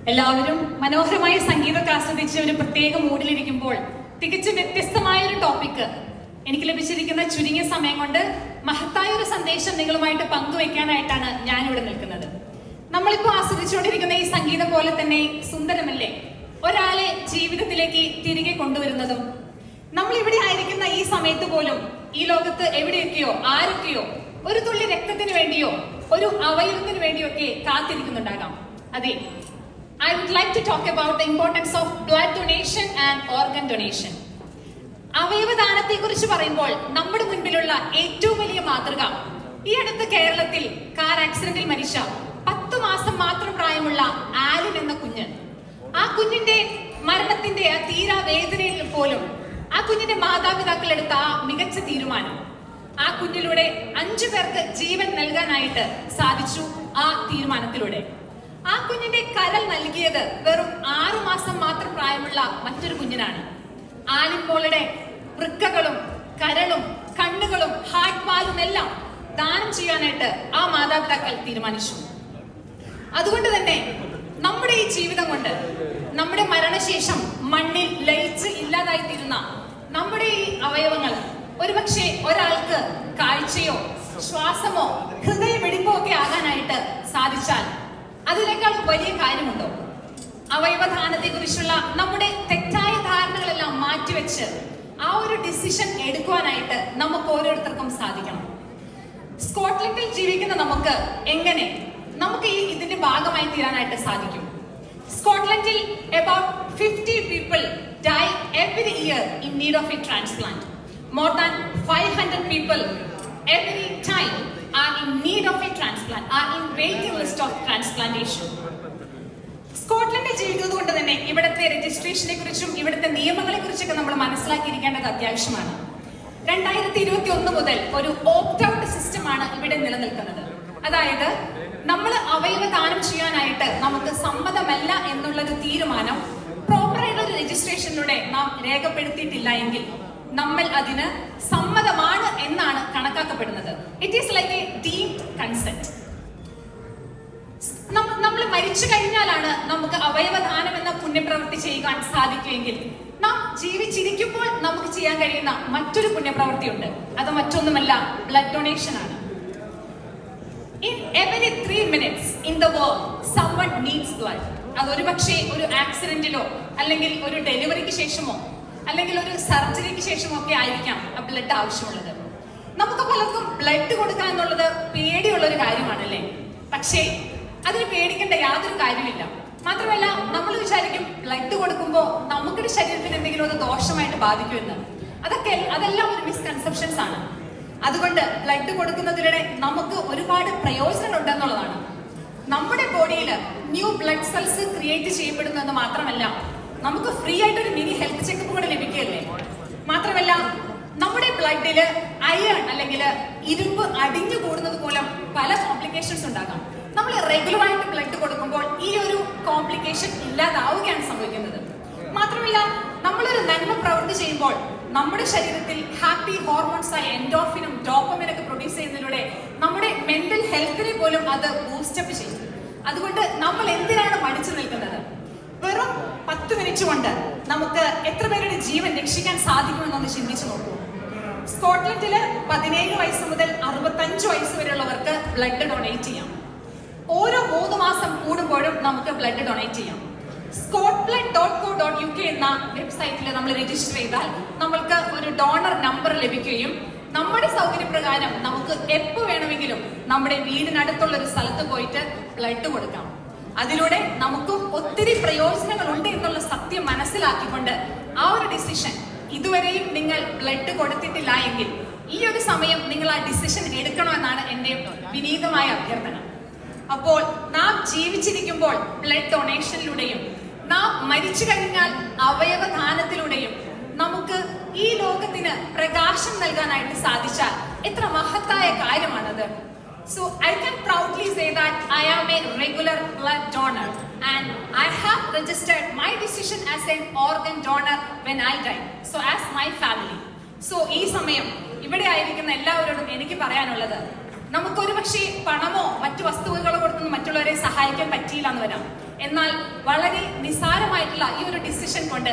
എല്ലാവരും മനോഹരമായ സംഗീതത്തെ ആസ്വദിച്ച് ഒരു പ്രത്യേക മൂഡിലിരിക്കുമ്പോൾ തികച്ചും വ്യത്യസ്തമായ ഒരു ടോപ്പിക്ക് എനിക്ക് ലഭിച്ചിരിക്കുന്ന ചുരുങ്ങിയ സമയം കൊണ്ട് മഹത്തായ ഒരു സന്ദേശം നിങ്ങളുമായിട്ട് പങ്കുവെക്കാനായിട്ടാണ് ഞാനിവിടെ നിൽക്കുന്നത്. നമ്മളിപ്പോൾ ആസ്വദിച്ചുകൊണ്ടിരിക്കുന്ന ഈ സംഗീതം പോലെ തന്നെ സുന്ദരമല്ലേ ഒരാളെ ജീവിതത്തിലേക്ക് തിരികെ കൊണ്ടുവരുന്നതും. നമ്മൾ ഇവിടെ ആയിരിക്കുന്ന ഈ സമയത്ത് പോലും ഈ ലോകത്ത് എവിടെയൊക്കെയോ ആരൊക്കെയോ ഒരു തുള്ളി രക്തത്തിന് വേണ്ടിയോ ഒരു അവയവത്തിന് വേണ്ടിയോ ഒക്കെ കാത്തിരിക്കുന്നുണ്ടാകാം. അതെ, I would like to talk about the importance of blood donation and organ donation. അവയവദാനത്തെ കുറിച്ച് പറയുമ്പോൾ നമ്മുടെ മുൻപിലുള്ള ഏറ്റവും വലിയ മാതൃക ഈ അടുത്ത കേരളത്തിൽ കാർ ആക്സിഡന്റിൽ മരിച്ച 10 മാസം മാത്രം പ്രായമുള്ള ആലിൻ എന്ന കുഞ്ഞ്. ആ കുഞ്ഞിന്റെ മരണത്തിന്റെ ആ തീരാ വേദനയിൽ പോലും ആ കുഞ്ഞിന്റെ മാതാപിതാക്കൾ എടുത്ത ആ മികച്ച തീരുമാനം, ആ കുഞ്ഞിലൂടെ 5 പേർക്ക് ജീവൻ നൽകാനായിട്ട് സാധിച്ചു. ആ തീരുമാനത്തിലൂടെ ആ കുഞ്ഞിന്റെ കരൾ നൽകിയത് വെറും 6 മാസം മാത്രം പ്രായമുള്ള മറ്റൊരു കുഞ്ഞിനാണ്. ആലിൻ മോളുടെ വൃക്കകളും കരളും കണ്ണുകളും ഹാർട്ട് വാൽവും എല്ലാം ദാനം ചെയ്യാനായിട്ട് ആ മാതാപിതാക്കൾ തീരുമാനിച്ചു. അതുകൊണ്ട് തന്നെ നമ്മുടെ ഈ ജീവിതം കൊണ്ട് നമ്മുടെ മരണശേഷം മണ്ണിൽ ലയിച്ച് ഇല്ലാതായി തീരുന്ന നമ്മുടെ ഈ അവയവങ്ങൾ ഒരുപക്ഷെ ഒരാൾക്ക് കാഴ്ചയോ ശ്വാസമോ ഹൃദയമിടിപ്പോ ഒക്കെ ആകാനായിട്ട് സാധിച്ചാൽ അതിനേക്കാൾ വലിയ കാര്യമുണ്ടോ? അവയവദാനത്തെ കുറിച്ചുള്ള നമ്മുടെ തെറ്റായ ധാരണകളെല്ലാം മാറ്റിവെച്ച് ആ ഒരു ഡിസിഷൻ എടുക്കുവാനായിട്ട് നമുക്ക് ഓരോരുത്തർക്കും സാധിക്കണം. സ്കോട്ട്ലൻഡിൽ ജീവിക്കുന്ന നമുക്ക് എങ്ങനെ നമുക്ക് ഇതിന്റെ ഭാഗമായി തീരാനായിട്ട് സാധിക്കും? സ്കോട്ട്ലൻഡിൽ about 50 people die every year in need of a transplant. More than 500 people every time are in need of a transplant, are in waiting list of transplantation. സ്കോട്ട്ലൻഡിൽ ജീവിക്കുന്നത് കൊണ്ട് തന്നെ ഇവിടുത്തെ രജിസ്ട്രേഷനെ കുറിച്ചും ഇവിടുത്തെ നിയമങ്ങളെ കുറിച്ചൊക്കെ നമ്മൾ മനസ്സിലാക്കിയിരിക്കേണ്ടത് അത്യാവശ്യമാണ്. 2021 മുതൽ ഒരു ഓപ്റ്റ് ഔട്ട് സിസ്റ്റമാണ് ഇവിടെ നിലനിൽക്കുന്നത്. അതായത് നമ്മൾ അവയവദാനം ചെയ്യാനായിട്ട് നമുക്ക് സമ്മതമല്ല എന്നുള്ളൊരു തീരുമാനം പ്രോപ്പറായിട്ടുള്ള ഒരു രജിസ്ട്രേഷനിലൂടെ നാം രേഖപ്പെടുത്തിയിട്ടില്ല എങ്കിൽ നമ്മൾ അതിന് സമ്മതമാണ് എന്നാണ് കണക്കാക്കപ്പെടുന്നത്. It is like A deemed consent. നമ്മൾ മരിച്ചു കഴിഞ്ഞാലാണ് നമുക്ക് അവയവദാനം എന്ന പുണ്യപ്രവൃത്തി ചെയ്യാൻ സാധിക്കുമെങ്കിൽ നാം ജീവിച്ചിരിക്കുമ്പോൾ നമുക്ക് ചെയ്യാൻ കഴിയുന്ന മറ്റൊരു പുണ്യപ്രവൃത്തിയുണ്ട്. അത് മറ്റൊന്നുമല്ല, ബ്ലഡ് ഡൊണേഷൻ ആണ്. In every 3 minutes in the world someone needs blood. അതൊരു പക്ഷേ ഒരു ആക്സിഡന്റിലോ അല്ലെങ്കിൽ ഒരു ഡെലിവറിക്ക് ശേഷമോ അല്ലെങ്കിൽ ഒരു സർജറിക്ക് ശേഷമോ ഒക്കെ ആയിരിക്കാം ആ ബ്ലഡ് ആവശ്യമുള്ളത്. നമുക്ക് പലർക്കും ബ്ലഡ് കൊടുക്കുക എന്നുള്ളത് പേടിയുള്ള ഒരു കാര്യമാണല്ലേ. പക്ഷേ അതിന് പേടിക്കേണ്ട യാതൊരു കാര്യമില്ല. മാത്രമല്ല നമ്മൾ വിചാരിക്കും ബ്ലഡ് കൊടുക്കുമ്പോൾ നമുക്കിടെ ശരീരത്തിന് എന്തെങ്കിലും ഒരു ദോഷമായിട്ട് ബാധിക്കുമെന്ന്. അതെല്ലാം ഒരു മിസ്കൺസെപ്ഷൻസ് ആണ്. അതുകൊണ്ട് ബ്ലഡ് കൊടുക്കുന്നതിലൂടെ നമുക്ക് ഒരുപാട് പ്രയോജനം ഉണ്ടെന്നുള്ളതാണ്. നമ്മുടെ ബോഡിയിൽ ന്യൂ ബ്ലഡ് സെൽസ് ക്രിയേറ്റ് ചെയ്യപ്പെടുന്നത് മാത്രമല്ല, നമുക്ക് ഫ്രീ ആയിട്ട് ഒരു മിനി ഹെൽത്ത് ചെക്കപ്പ് കൂടെ ലഭിക്കുകയല്ലേ. മാത്രമല്ല നമ്മുടെ ബ്ലഡില് അയൺ അല്ലെങ്കിൽ ഇരുമ്പ് അടിഞ്ഞു കൂടുന്നത് മൂലം പല കോംപ്ലിക്കേഷൻസ് ഉണ്ടാകാം. നമ്മൾ റെഗുലർ ആയിട്ട് ബ്ലഡ് കൊടുക്കുമ്പോൾ ഈ ഒരു കോംപ്ലിക്കേഷൻ ഇല്ലാതാവുകയാണ് സംഭവിക്കുന്നത്. മാത്രമല്ല നമ്മളൊരു നന്മ പ്രവൃത്തി ചെയ്യുമ്പോൾ നമ്മുടെ ശരീരത്തിൽ ഹാപ്പി ഹോർമോൺസ് ആയ എൻഡോർഫിനും ഡോപ്പമിനും ഒക്കെ പ്രൊഡ്യൂസ് ചെയ്യുന്നതിലൂടെ നമ്മുടെ മെന്റൽ ഹെൽത്തിനെ പോലും അത് ബൂസ്റ്റപ്പ് ചെയ്യും. അതുകൊണ്ട് നമ്മൾ എന്തിനാണ് മടിച്ചു നിൽക്കുന്നത്? വെറും 10 മിനിറ്റ് കൊണ്ട് നമുക്ക് എത്ര പേരുടെ ജീവൻ രക്ഷിക്കാൻ സാധിക്കുമെന്നൊന്ന് ചിന്തിച്ചു നോക്കൂ. സ്കോട്ട്ലൻഡില് 17 വയസ്സ് മുതൽ 65 വയസ്സ് വരെയുള്ളവർക്ക് ബ്ലഡ് ഡൊണേറ്റ് ചെയ്യാം. ഓരോ 3 മാസം കൂടുമ്പോഴും നമുക്ക് ബ്ലഡ് ഡൊണേറ്റ് ചെയ്യാം. scotblood.co.uk എന്ന വെബ്സൈറ്റിൽ നമ്മൾ രജിസ്റ്റർ ചെയ്താൽ നമ്മൾക്ക് ഒരു ഡോണർ നമ്പർ ലഭിക്കുകയും നമ്മുടെ സൗകര്യപ്രകാരം നമുക്ക് എപ്പോൾ വേണമെങ്കിലും നമ്മുടെ വീടിനടുത്തുള്ള ഒരു സ്ഥലത്ത് പോയിട്ട് ബ്ലഡ് കൊടുക്കാം. അതിലൂടെ നമുക്ക് ഒത്തിരി പ്രയോജനങ്ങൾ ഉണ്ട് എന്നുള്ള സത്യം മനസ്സിലാക്കിക്കൊണ്ട് ആ ഒരു ഡിസിഷൻ ഇതുവരെയും നിങ്ങൾ ബ്ലഡ് കൊടുത്തിട്ടില്ല എങ്കിൽ ഈ ഒരു സമയം നിങ്ങൾ ആ ഡിസിഷൻ എടുക്കണമെന്നാണ് എൻ്റെ വിനീതമായ അഭ്യർത്ഥന. അപ്പോൾ നാം ജീവിച്ചിരിക്കുമ്പോൾ ബ്ലഡ് ഡൊണേഷനിലൂടെയും നാം മരിച്ചു കഴിഞ്ഞാൽ അവയവദാനത്തിലൂടെയും നമുക്ക് ഈ ലോകത്തിന് പ്രകാശം നൽകാനായിട്ട് സാധിച്ചാൽ എത്ര മഹത്തായ കാര്യമാണത്. So I can proudly say that I am a regular blood donor and I have registered my decision as an organ donor when I die. So as my family. So ഈ സമയം ഇവിടെ ആയിരിക്കുന്ന എല്ലാവരോടും എനിക്ക് പറയാനുള്ളത്, നമുക്കൊരു പക്ഷേ പണമോ മറ്റു വസ്തുവകളോ കൊടുത്തൊന്നും മറ്റുള്ളവരെ സഹായിക്കാൻ പറ്റിയില്ല എന്ന് വരാം. എന്നാൽ വളരെ നിസ്സാരമായിട്ടുള്ള ഈ ഒരു ഡിസിഷൻ കൊണ്ട്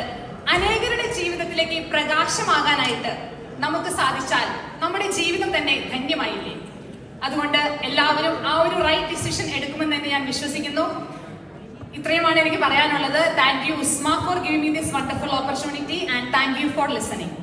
അനേകരുടെ ജീവിതത്തിലേക്ക് പ്രകാശമാകാനായിട്ട് നമുക്ക് സാധിച്ചാൽ നമ്മുടെ ജീവിതം തന്നെ ധന്യമായില്ലേ? അതുകൊണ്ട് എല്ലാവരും ആ ഒരു റൈറ്റ് ഡിസിഷൻ എടുക്കുമെന്ന് തന്നെ ഞാൻ വിശ്വസിക്കുന്നു. ഇത്രയുമാണ് എനിക്ക് പറയാനുള്ളത്. Thank you Usma for giving me this wonderful opportunity and thank you for listening.